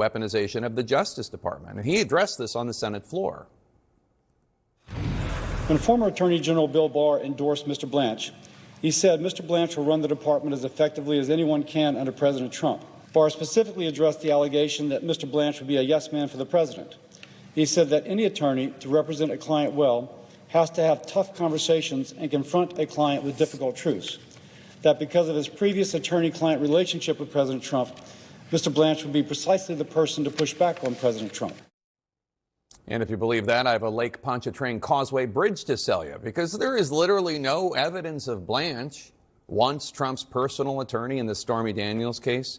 weaponization of the Justice Department. And he addressed this on the Senate floor. When former Attorney General Bill Barr endorsed Mr. Blanche, he said Mr. Blanche will run the department as effectively as anyone can under President Trump. Barr specifically addressed the allegation that Mr. Blanche would be a yes man for the president. He said that any attorney to represent a client well has to have tough conversations and confront a client with difficult truths. That because of his previous attorney-client relationship with President Trump, Mr. Blanche would be precisely the person to push back on President Trump. And if you believe that, I have a Lake Pontchartrain Causeway Bridge to sell you, because there is literally no evidence of Blanche, once Trump's personal attorney in the Stormy Daniels case,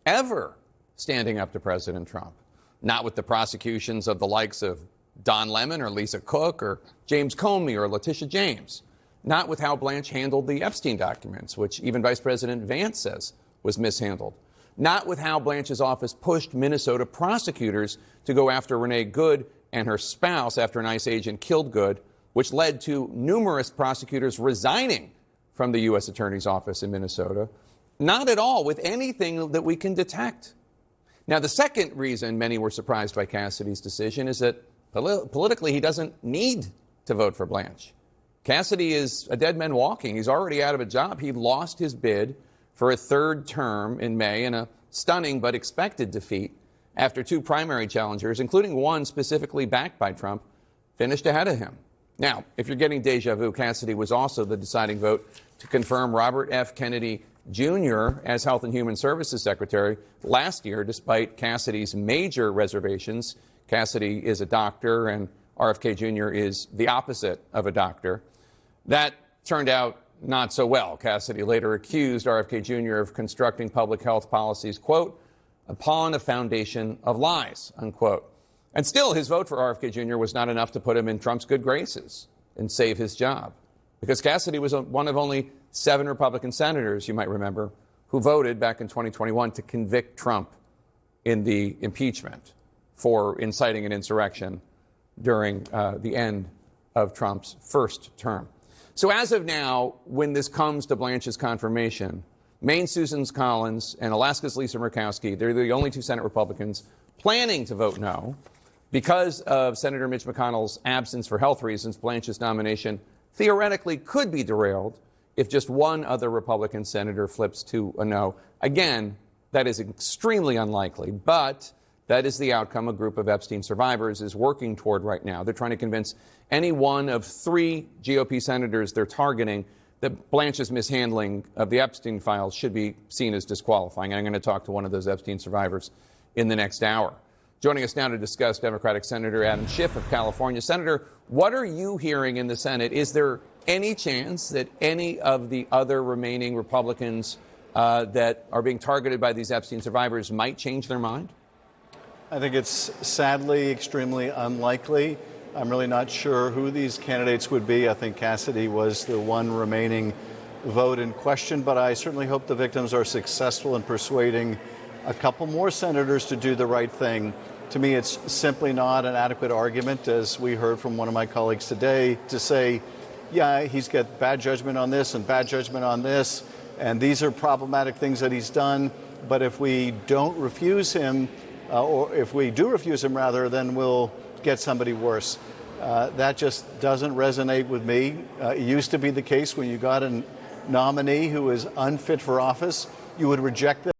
ever standing up to President Trump. Not with the prosecutions of the likes of Don Lemon or Lisa Cook or James Comey or Letitia James. Not with how Blanche handled the Epstein documents, which even Vice President Vance says was mishandled. Not with how Blanche's office pushed Minnesota prosecutors to go after Renee Good and her spouse after an ICE agent killed Good, which led to numerous prosecutors resigning from the U.S. Attorney's Office in Minnesota. Not at all with anything that we can detect. Now, the second reason many were surprised by Cassidy's decision is that politically he doesn't need to vote for Blanche. Cassidy is a dead man walking. He's already out of a job. He lost his bid for a third term in May in a stunning but expected defeat after two primary challengers, including one specifically backed by Trump, finished ahead of him. Now, if you're getting deja vu, Cassidy was also the deciding vote to confirm Robert F. Kennedy Jr. as Health and Human Services Secretary last year, despite Cassidy's major reservations. Cassidy is a doctor, and RFK Jr. is the opposite of a doctor. That turned out not so well. Cassidy later accused RFK Jr. of constructing public health policies, quote, upon a foundation of lies, unquote. And still, his vote for RFK Jr. was not enough to put him in Trump's good graces and save his job, because Cassidy was one of only 7 Republican senators, you might remember, who voted back in 2021 to convict Trump in the impeachment for inciting an insurrection during the end of Trump's first term. So as of now, when this comes to Blanche's confirmation, Maine's Susan Collins and Alaska's Lisa Murkowski, they're the only 2 Senate Republicans planning to vote no. Because of Senator Mitch McConnell's absence for health reasons, Blanche's nomination theoretically could be derailed if just one other Republican senator flips to a no. Again, that is extremely unlikely, but that is the outcome a group of Epstein survivors is working toward right now. They're trying to convince any one of 3 GOP senators they're targeting that Blanche's mishandling of the Epstein files should be seen as disqualifying. And I'm going to talk to one of those Epstein survivors in the next hour. Joining us now to discuss, Democratic Senator Adam Schiff of California. Senator, what are you hearing in the Senate? Is there any chance that any of the other remaining Republicans that are being targeted by these Epstein survivors might change their mind? I think it's sadly extremely unlikely. I'm really not sure who these candidates would be. I think Cassidy was the one remaining vote in question, but I certainly hope the victims are successful in persuading a couple more senators to do the right thing. To me, it's simply not an adequate argument, as we heard from one of my colleagues today, to say, yeah, he's got bad judgment on this and bad judgment on this, and these are problematic things that he's done. But if we don't refuse him, or if we do refuse him, rather, then we'll get somebody worse. That just doesn't resonate with me. It used to be the case when you got a nominee who is unfit for office, you would reject them.